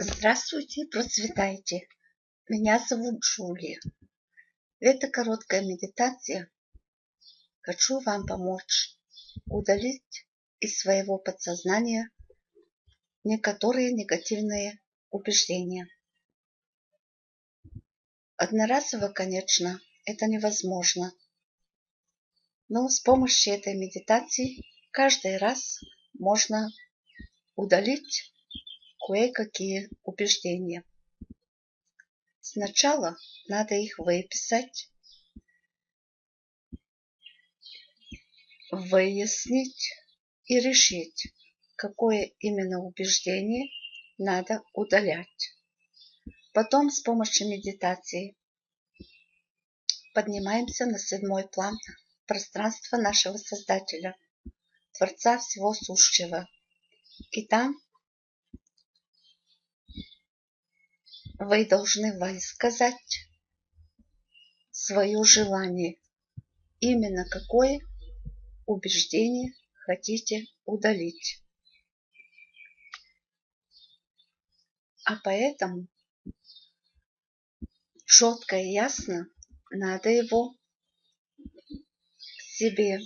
Здравствуйте, процветайте. Меня зовут Джулия. В этой короткой медитации хочу вам помочь удалить из своего подсознания некоторые негативные убеждения. Одноразово, конечно, это невозможно, но с помощью этой медитации каждый раз можно удалить кое-какие убеждения. Сначала надо их выписать, выяснить и решить, какое именно убеждение надо удалять. Потом с помощью медитации поднимаемся на 7-й план пространства нашего Создателя, Творца всего сущего. И там вы должны высказать свое желание, именно какое убеждение хотите удалить. А поэтому четко и ясно надо его себе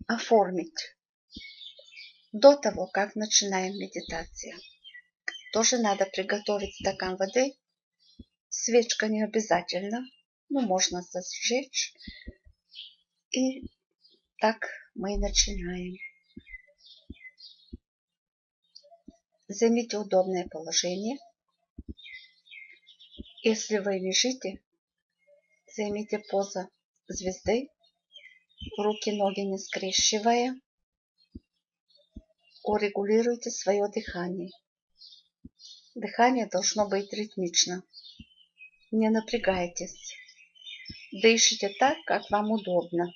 оформить до того, как начинаем медитацию. Тоже надо приготовить стакан воды. Свечка не обязательно, но можно зажечь. И так мы начинаем. Займите удобное положение. Если вы лежите, займите позу звезды, руки-ноги не скрещивая. Урегулируйте свое дыхание. Дыхание должно быть ритмично. Не напрягайтесь. Дышите так, как вам удобно.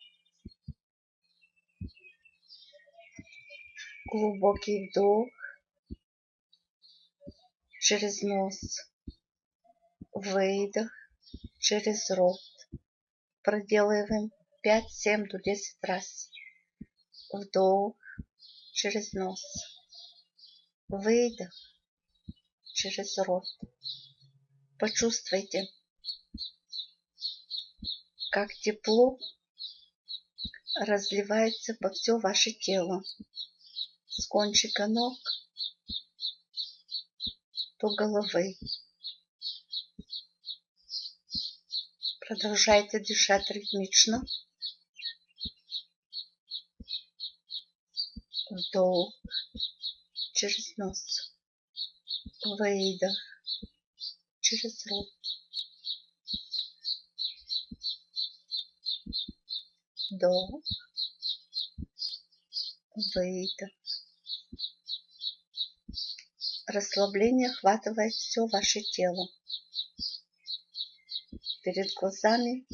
Глубокий вдох через нос. Выдох через рот. Проделываем 5, 7 до 10 раз. Вдох через нос. Выдох через рот. Почувствуйте, как тепло разливается по все ваше тело. С кончика ног до головы. Продолжайте дышать ритмично. Вдох через нос. Выдох через рот. Вдох. Выдох. Расслабление охватывает все ваше тело. Перед глазами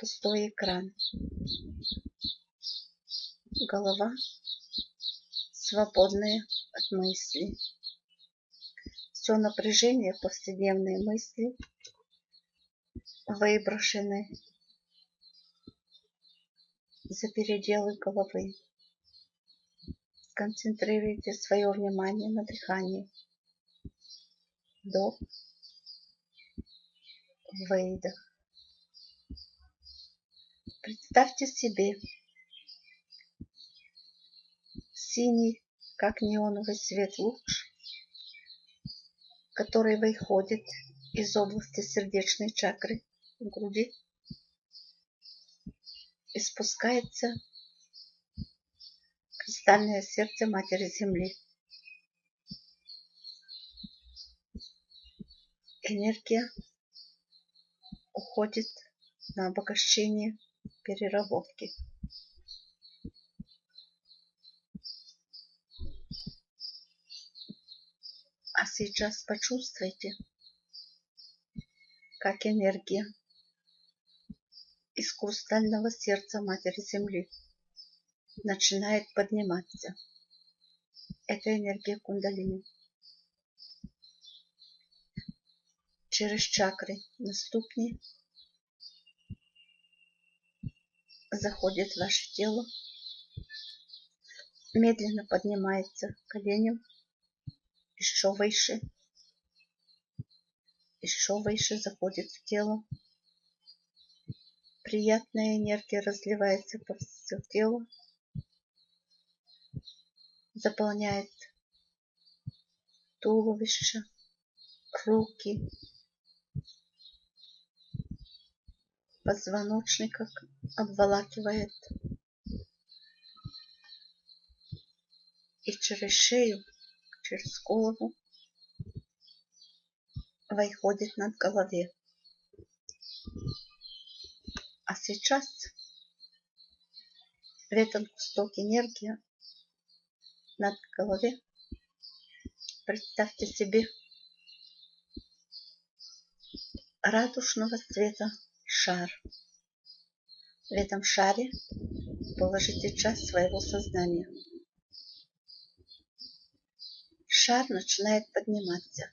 пустой экран. Голова свободная от мыслей. Все напряжение повседневной мысли выброшены за пределы головы. Сконцентрируйте свое внимание на дыхании. Вдох. Выдох. Представьте себе синий, как неоновый свет луч, который выходит из области сердечной чакры в груди и спускается в кристальное сердце Матери Земли. Энергия уходит на обогащение переработки. А сейчас почувствуйте, как энергия из кристального сердца Матери Земли начинает подниматься. Это энергия кундалини. Через чакры на ступни заходит в ваше тело, медленно поднимается к коленям, еще выше еще выше заходит в тело. Приятная энергия разливается по всему телу, заполняет туловище, руки, позвоночник обволакивает. И через шею, через голову выходит над головой. А сейчас в этом кусок энергии над головой представьте себе радужного цвета шар. В этом шаре положите часть своего сознания. Шар начинает подниматься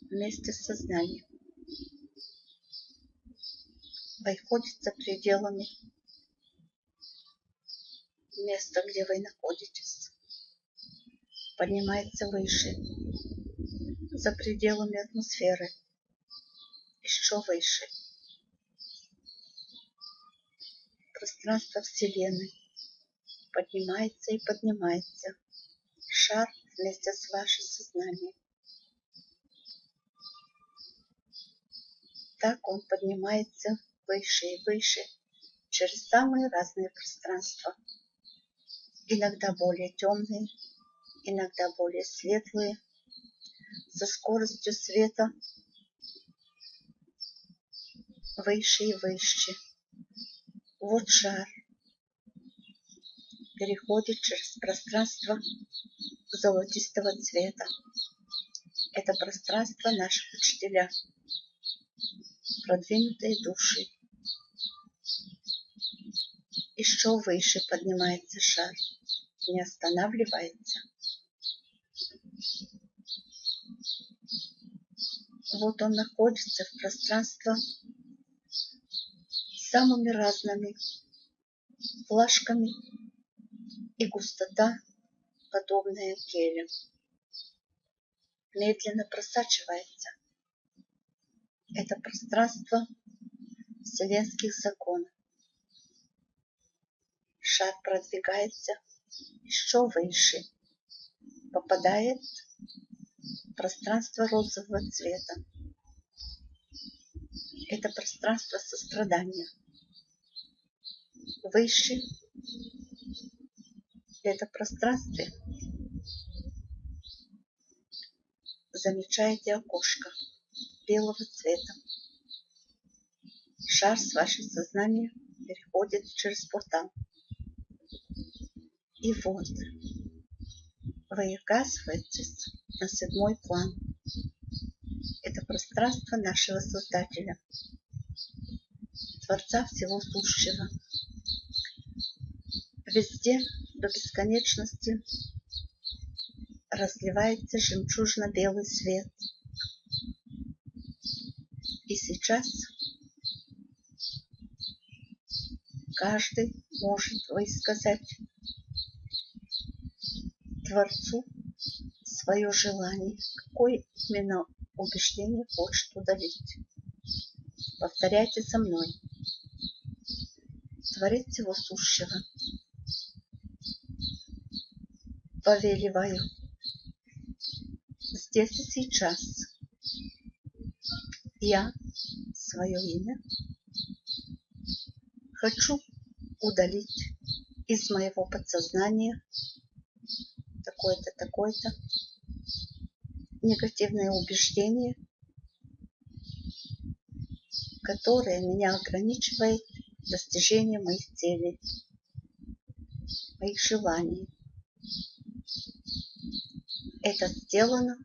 вместе с сознанием. Выходит за пределами места, где вы находитесь. Поднимается выше, за пределами атмосферы, еще выше. Пространство Вселенной поднимается и поднимается. Шар вместе с вашим сознанием. Так он поднимается выше и выше через самые разные пространства. Иногда более темные, иногда более светлые, со скоростью света выше и выше. Вот шар переходит через пространство золотистого цвета. Это пространство наших учителя, продвинутые души. Еще выше поднимается шар, не останавливается. Вот он находится в пространстве с самыми разными флажками и густота, подобная гелю. Медленно просачивается. Это пространство вселенских законов. Шар продвигается еще выше, попадает в пространство розового цвета. Это пространство сострадания. Выше в этом пространстве замечаете окошко белого цвета. Шар с вашим сознанием переходит через портал. И вот вы оказываетесь на 7-й план. Это пространство нашего Создателя, Творца всего сущего. Везде до бесконечности разливается жемчужно-белый свет. И сейчас каждый может высказать Творцу свое желание, какое именно убеждение хочет удалить. Повторяйте за мной. Творец всего сущего, повелеваю здесь и сейчас я свое имя хочу удалить из моего подсознания такое-то, такое-то негативное убеждение, которое меня ограничивает в достижении моих целей, моих желаний. Это сделано,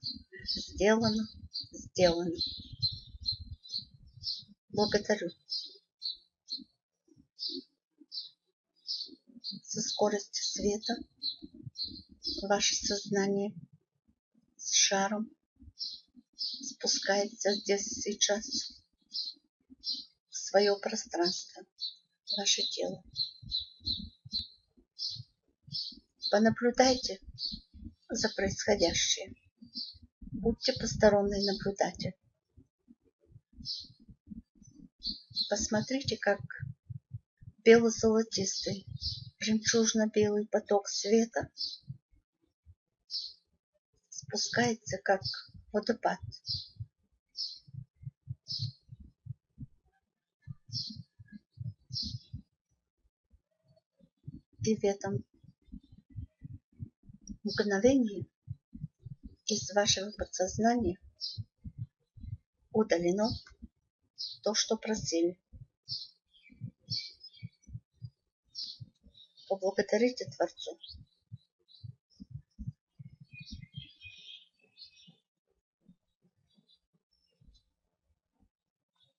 сделано, сделано. Благодарю. Со скоростью света ваше сознание с шаром спускается здесь и сейчас в свое пространство, ваше тело. Понаблюдайте за происходящим. Будьте посторонний наблюдатель. Посмотрите, как бело-золотистый, жемчужно-белый поток света спускается, как водопад. И в этом мгновении из вашего подсознания удалено то, что просили. Поблагодарите Творцу.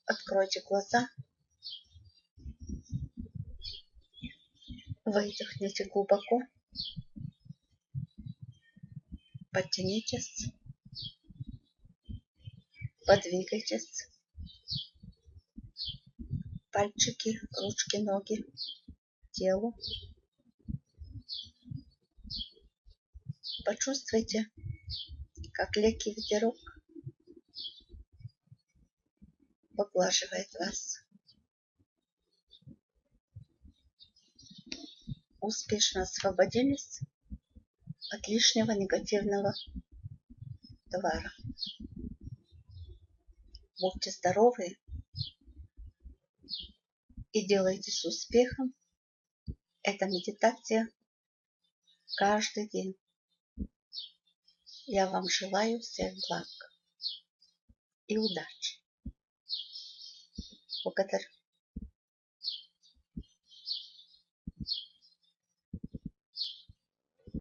Откройте глаза. Выдохните глубоко. Подтянитесь. Подвигайтесь. Пальчики, ручки, ноги, телу. Почувствуйте, как легкий ветерок поглаживает вас. Успешно освободились от лишнего негативного товара. Будьте здоровы и делайте с успехом. Это медитация каждый день. Я вам желаю всех благ и удачи. Благодарю.